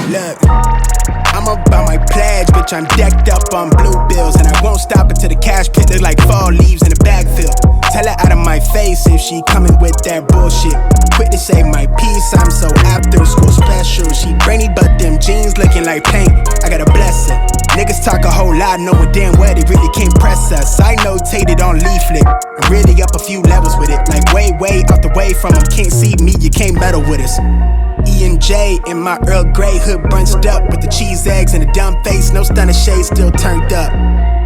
Look, I'm about my pledge, bitch, I'm decked up on blue bills. And I won't stop until the cash pit look like fall leaves in the backfield. Tell her out of my face if she coming with that bullshit. Quit to say my piece, I'm so after school special. She brainy but them jeans looking like paint, I gotta bless her. Niggas talk a whole lot, knowing damn well they really can't press us. I notated on leaflet, I'm really up a few levels with it. Like way out the way from them, can't see me, you can't meddle with us. E and J in my Earl Grey hood bunched up with the cheese eggs and a dumb face, no stunner shade still turned up.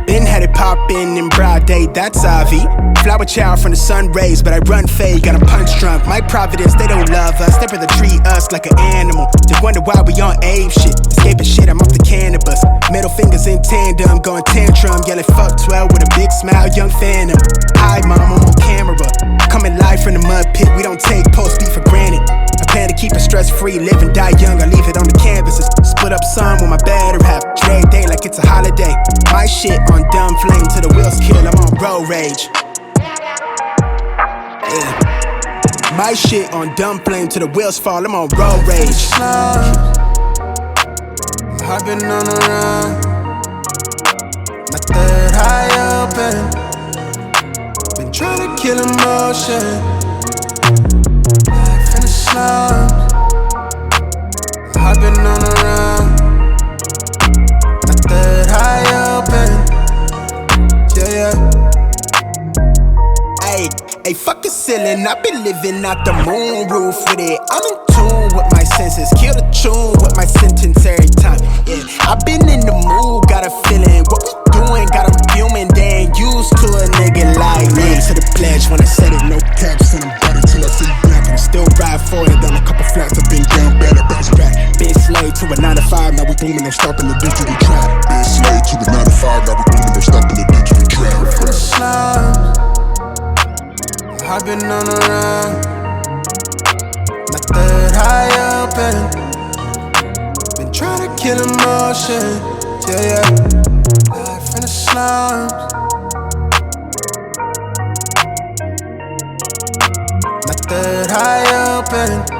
Been had it poppin' in broad day, that's Avi. Flower child from the sun rays, but I run fade, got a punch drunk. My providence, they don't love us, they rather treat us like an animal. They wonder why we on ape shit, escaping shit, I'm off the cannabis. Middle fingers in tandem, going tantrum, yelling fuck 12 with a big smile, young phantom. Hi mom, I'm on camera, coming live from the mud pit, we don't take post beat for granted. I plan to keep it stress-free, live and die young, I leave it on the canvases. Split up some with my better half, trade day like it's a holiday. My shit on dumb flame till the wheels kill, I'm on road rage. Yeah. My shit on dumb flame till the wheels fall, I'm on road rage. I've been on the run, my third high up and been trying to kill emotion. Life in the slums, I've been on the run, my third high up and yeah. Hey, fuck the ceiling, I been living out the moon roof with it. I'm in tune with my senses, kill the tune with my sentence every time. Yeah, I've been in the mood, got a feeling. What we doing, got 'em fuming, they ain't used to a nigga like me. To the pledge when I said it, no caps, and I'm better till I see black. And I still ride for it, on a couple flats, I've been down bad, I bounce back. Been slave to a 9 to 5, now we booming, no stopping the digital trap. Been slave to a 9 to 5, now we booming, no stopping the digital trap. In the slums, I've been on the run, my third high up and been trying to kill emotion. Yeah. Life in the slums, my third high up and